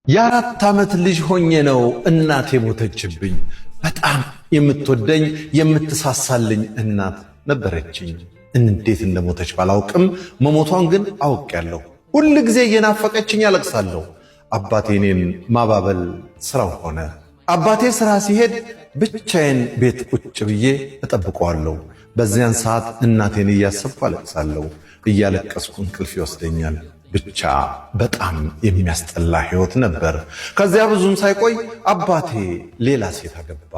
የአራት ዓመት ልጅ ሆኜ ነው እናቴ ሞተችብኝ። በጣም የምትወደኝ የምትሳሳልኝ እናት ነበረችኝ። እንዴት እንደሞተች ባላውቅም መሞቷን ግን አውቄያለሁ። ሁል ጊዜ እየናፈቀችኝ አለቅሳለሁ። አባቴ እኔን ማባበል ስራው ሆነ። አባቴ ስራ ሲሄድ ብቻዬን ቤት ቁጭ ብዬ እጠብቀዋለሁ። በዚያን ሰዓት እናቴን እያሰብኩ አለቅሳለሁ። እያለቀስኩ እንቅልፍ ይወስደኛል። ብቻ በጣም የሚያስጠላ ህይወት ነበር። ከዚያ ብዙም ሳይቆይ አባቴ ሌላ ሴት አገባ።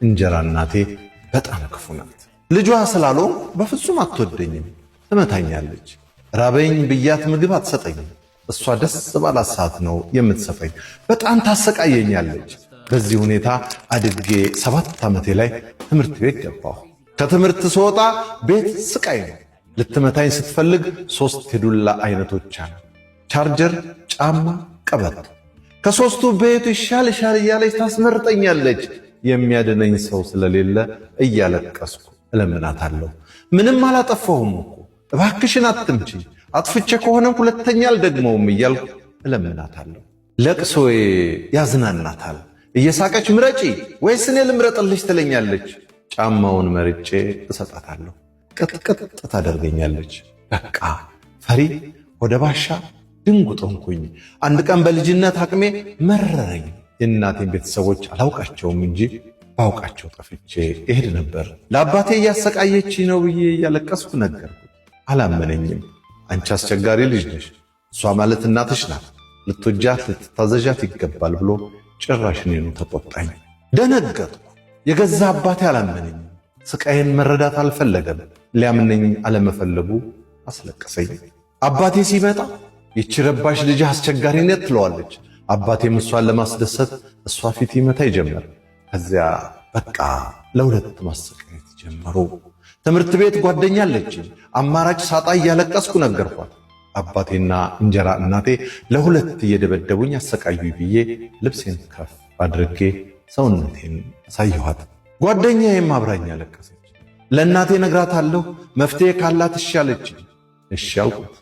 እንጀራ እናቴ በጣም ክፉ ናት። ልጇ ስላለው በፍጹም አትወደኝም፣ ትመታኛለች። ራበኝ ብያት ምግብ አትሰጠኝም። እሷ ደስ ባላት ሰዓት ነው የምትሰጠኝ። በጣም ታሰቃየኛለች። በዚህ ሁኔታ አድጌ 7 ዓመቴ ላይ ትምህርት ቤት ገባሁ። ከትምህርት ስወጣ ቤት ስቃይ ነው። ልትመታኝ ስትፈልግ 3 የዱላ አይነቶች አሉ፣ ቻርጀር፣ ጫማ፣ ቀበቶ። ከሶስቱ ቤቱ ይሻል እያለች ታስመርጠኛለች። የሚያድነኝ ሰው ስለሌለ እያለቀስኩ እለምናታለሁ። ምንም አላጠፋሁም እኮ እባክሽን አትምጪ፣ አጥፍቼ ከሆነ ሁለተኛ አልደግመውም እያልኩ እለምናታለሁ። ለቅሶዬ ያዝናናታል። እየሳቀች ምረጪ ወይስ እኔ ልምረጥልሽ ትለኛለች። ጫማውን መርጬ እሰጣታለሁ። ቅጥቅጥ ታደርገኛለች። በቃ ፈሪ ወደ ባሻ ድንጉጥ ሆንኩኝ። አንድ ቀን በልጅነት አቅሜ መረረኝ። የእናቴን ቤተሰቦች አላውቃቸውም እንጂ ባውቃቸው ጠፍቼ እሄድ ነበር። ለአባቴ እያሰቃየች ነው ብዬ እያለቀስኩ ነገርኩት። አላመነኝም። አንቺ አስቸጋሪ ልጅ ነሽ፣ እሷ ማለት እናትሽ ናት፣ ልትወጃት ልትታዘዣት ይገባል ብሎ ጭራሽ እኔኑ ተቆጣኝ። ደነገጥኩ። የገዛ አባቴ አላመነኝም። ስቃዬን መረዳት አልፈለገም። ሊያምነኝ አለመፈለጉ አስለቀሰኝ። አባቴ ሲመጣ ይቺ ረባሽ ልጅ አስቸጋሪነት ትለዋለች። አባቴም እሷን ለማስደሰት እሷ ፊት ይመታ ይጀመር። ከዚያ በቃ ለሁለት ማሰቃየት ጀመሩ። ትምህርት ቤት ጓደኛ አለችኝ። አማራጭ ሳጣ እያለቀስኩ ነገርኳት። አባቴና እንጀራ እናቴ ለሁለት እየደበደቡኝ አሰቃዩኝ ብዬ ልብሴን ከፍ አድርጌ ሰውነቴን አሳየኋት። ጓደኛዬም አብራኝ አለቀሰች። ለእናቴ ነግራታለሁ፣ መፍትሄ ካላት እሺ አለችኝ። እሺ አልኩት።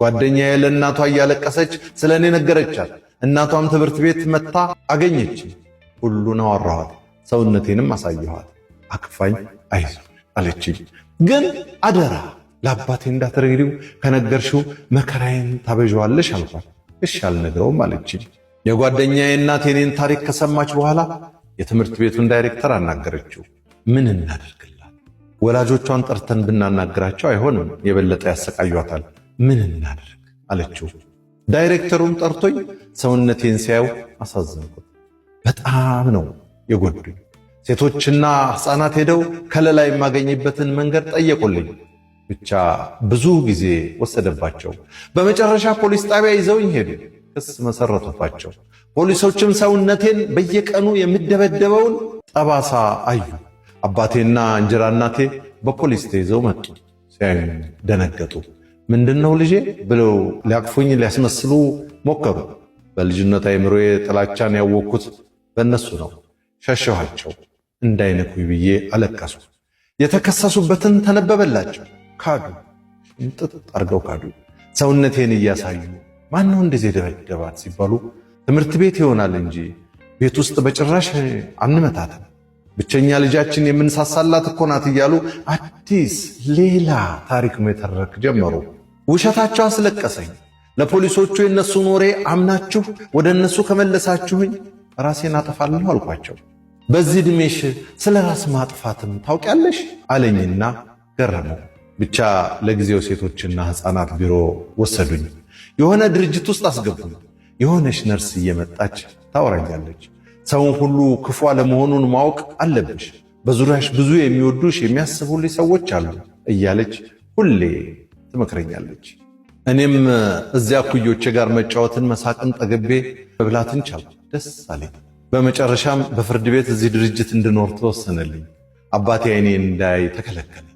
ጓደኛዬ ለእናቷ እያለቀሰች ስለ እኔ ነገረቻት። እናቷም ትምህርት ቤት መታ አገኘችኝ። ሁሉን አወራኋት፣ ሰውነቴንም አሳየኋት። አቅፋኝ አይዞሽ አለችኝ። ግን አደራ ለአባቴ እንዳትነግሪው፣ ከነገርሽው መከራዬን ታበዣዋለሽ አልኳት። እሺ አልነግረውም አለችኝ። የጓደኛዬ እናት የኔን ታሪክ ከሰማች በኋላ የትምህርት ቤቱን ዳይሬክተር አናገረችው። ምን እናደርግላት? ወላጆቿን ጠርተን ብናናግራቸው አይሆንም፣ የበለጠ ያሰቃዩታል። ምን እናደርግ አለችው። ዳይሬክተሩም ጠርቶኝ ሰውነቴን ሲያዩ አሳዘንኩት። በጣም ነው የጎዱኝ። ሴቶችና ሕፃናት ሄደው ከለላ የማገኝበትን መንገድ ጠየቁልኝ። ብቻ ብዙ ጊዜ ወሰደባቸው። በመጨረሻ ፖሊስ ጣቢያ ይዘውኝ ሄዱ። ክስ መሰረቱባቸው። ፖሊሶችም ሰውነቴን በየቀኑ የምደበደበውን ጠባሳ አዩ። አባቴና እንጀራ እናቴ በፖሊስ ተይዘው መጡ። ሲያዩኝ ደነገጡ። ምንድነው ልጄ ብለው ሊያቅፉኝ ሊያስመስሉ ሞከሩ። በልጅነት አእምሮዬ ጥላቻን ያወቅኩት በእነሱ ነው። ሸሸኋቸው። እንዳይነኩኝ ብዬ አለቀሱ። የተከሰሱበትን ተነበበላቸው። ካዱ። ሽምጥጥ አርገው ካዱ። ሰውነቴን እያሳዩ ማነው እንደዚህ ደበደባት ሲባሉ ትምህርት ቤት ይሆናል እንጂ ቤት ውስጥ በጭራሽ አንመታትም፣ ብቸኛ ልጃችን የምንሳሳላት እኮ ናት እያሉ አዲስ ሌላ ታሪክ መተረክ ጀመሩ። ውሸታቸው አስለቀሰኝ። ለፖሊሶቹ የነሱን ወሬ አምናችሁ ወደ እነሱ ከመለሳችሁኝ ራሴን አጠፋለሁ አልኳቸው። በዚህ ዕድሜሽ ስለ ራስ ማጥፋትም ታውቂያለሽ አለኝና ገረመው። ብቻ ለጊዜው ሴቶችና ሕፃናት ቢሮ ወሰዱኝ። የሆነ ድርጅት ውስጥ አስገቡኝ። የሆነች ነርስ እየመጣች ታወራኛለች። ሰውን ሁሉ ክፉ አለመሆኑን ማወቅ አለብሽ፣ በዙሪያሽ ብዙ የሚወዱሽ የሚያስቡልሽ ሰዎች አሉ እያለች ሁሌ ትመክረኛለች። እኔም እዚያ እኩዮቼ ጋር መጫወትን መሳቅን ጠግቤ መብላትን ቻልኩ። ደስ አለኝ። በመጨረሻም በፍርድ ቤት እዚህ ድርጅት እንድኖር ተወሰነልኝ። አባቴ አይኔን እንዳያይ ተከለከለ።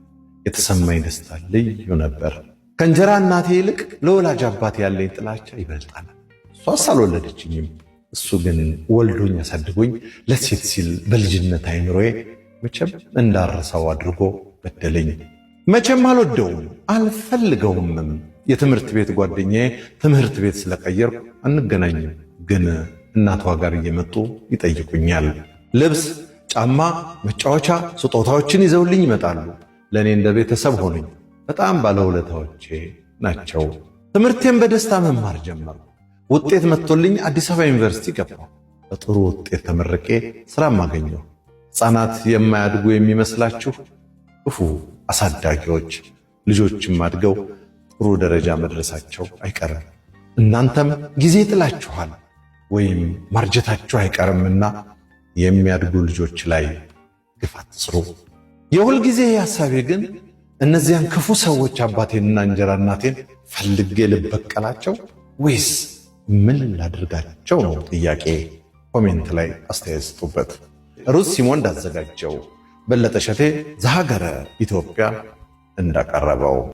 የተሰማኝ ደስታ ልዩ ነበር። ከእንጀራ እናቴ ይልቅ ለወላጅ አባቴ ያለኝ ጥላቻ ይበልጣል። እሷስ አልወለደችኝም። እሱ ግን ወልዶኝ አሳድጎኝ ለሴት ሲል በልጅነት አይምሮዬ መቼም እንዳረሳው አድርጎ በደለኝ። መቼም አልወደውም አልፈልገውምም። የትምህርት ቤት ጓደኛዬ ትምህርት ቤት ስለቀየርኩ አንገናኝም። ግን እናቷ ጋር እየመጡ ይጠይቁኛል። ልብስ፣ ጫማ፣ መጫወቻ ስጦታዎችን ይዘውልኝ ይመጣሉ። ለእኔ እንደ ቤተሰብ ሆኑኝ። በጣም ባለውለታዎቼ ናቸው። ትምህርቴን በደስታ መማር ጀመርኩ። ውጤት መጥቶልኝ አዲስ አበባ ዩኒቨርሲቲ ገባሁ። በጥሩ ውጤት ተመርቄ ሥራም አገኘሁ። ሕፃናት የማያድጉ የሚመስላችሁ ክፉ አሳዳጊዎች ልጆችም አድገው ጥሩ ደረጃ መድረሳቸው አይቀርም። እናንተም ጊዜ ጥላችኋል ወይም ማርጀታችሁ አይቀርምና የሚያድጉ ልጆች ላይ ግፍ አትስሩ። የሁል ጊዜ ሐሳቤ ግን እነዚያን ክፉ ሰዎች አባቴንና እንጀራ እናቴን ፈልጌ ልበቀላቸው ወይስ ምን ላድርጋቸው ነው ጥያቄ። ኮሜንት ላይ አስተያየት ስጡበት። ሩት ሲሞን እንዳዘጋጀው፣ በለጠ ሸቴ ዘሀገረ ኢትዮጵያ እንዳቀረበው